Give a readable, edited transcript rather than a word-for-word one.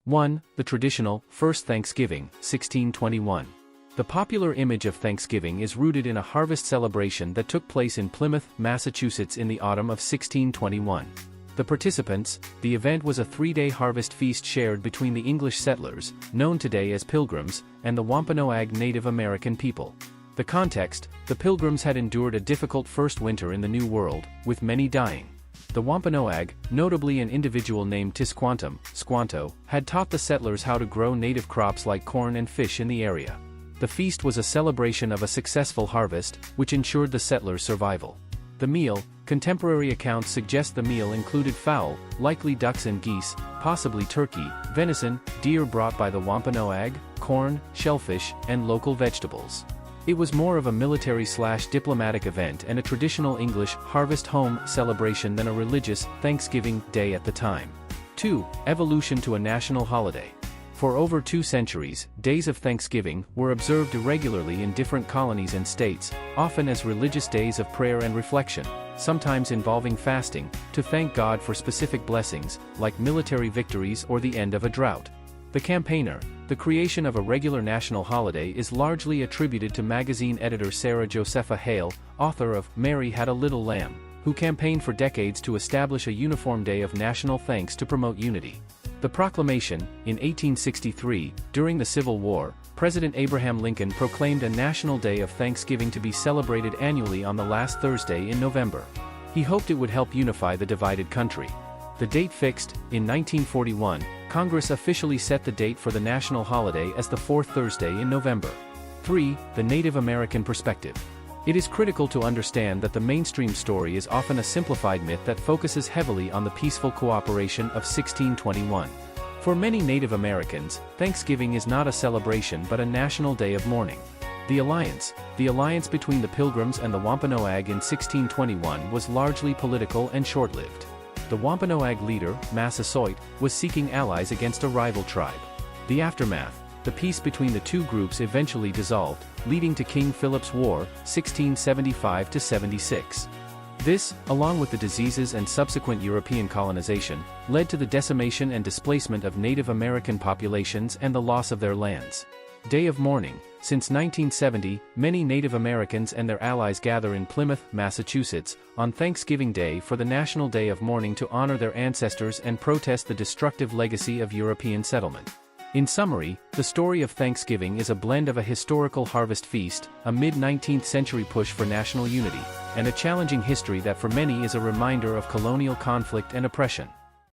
1. The traditional, First Thanksgiving, 1621. The popular image of Thanksgiving is rooted in a harvest celebration that took place in Plymouth, Massachusetts in the autumn of 1621. The participants, the event was a three-day harvest feast shared between the English settlers, known today as Pilgrims, and the Wampanoag Native American people. The context, the Pilgrims had endured a difficult first winter in the New World, with many dying. The Wampanoag, notably an individual named Tisquantum, Squanto, had taught the settlers how to grow native crops like corn and fish in the area. The feast was a celebration of a successful harvest, which ensured the settlers' survival. The meal, contemporary accounts suggest the meal included fowl, likely ducks and geese, possibly turkey, venison, deer brought by the Wampanoag, corn, shellfish, and local vegetables. It was more of a military/diplomatic event and a traditional English harvest home celebration than a religious Thanksgiving Day at the time. 2. Evolution to a national holiday. For over 2 centuries, days of Thanksgiving were observed irregularly in different colonies and states, often as religious days of prayer and reflection, sometimes involving fasting, to thank God for specific blessings, like military victories or the end of a drought. The campaigner, the creation of a regular national holiday is largely attributed to magazine editor Sarah Josepha Hale, author of Mary Had a Little Lamb, who campaigned for decades to establish a uniform day of national thanks to promote unity. The proclamation, in 1863, during the Civil War, President Abraham Lincoln proclaimed a national day of Thanksgiving to be celebrated annually on the last Thursday in November. He hoped it would help unify the divided country. The date fixed, in 1941, Congress officially set the date for the national holiday as the 4th Thursday in November. 3. The Native American perspective. It is critical to understand that the mainstream story is often a simplified myth that focuses heavily on the peaceful cooperation of 1621. For many Native Americans, Thanksgiving is not a celebration but a national day of mourning. The alliance between the Pilgrims and the Wampanoag in 1621 was largely political and short-lived. The Wampanoag leader, Massasoit, was seeking allies against a rival tribe. The aftermath, the peace between the two groups eventually dissolved, leading to King Philip's War, 1675–76. This, along with the diseases and subsequent European colonization, led to the decimation and displacement of Native American populations and the loss of their lands. Day of Mourning. Since 1970, many Native Americans and their allies gather in Plymouth, Massachusetts, on Thanksgiving Day for the National Day of Mourning to honor their ancestors and protest the destructive legacy of European settlement. In summary, the story of Thanksgiving is a blend of a historical harvest feast, a mid-19th century push for national unity, and a challenging history that for many is a reminder of colonial conflict and oppression.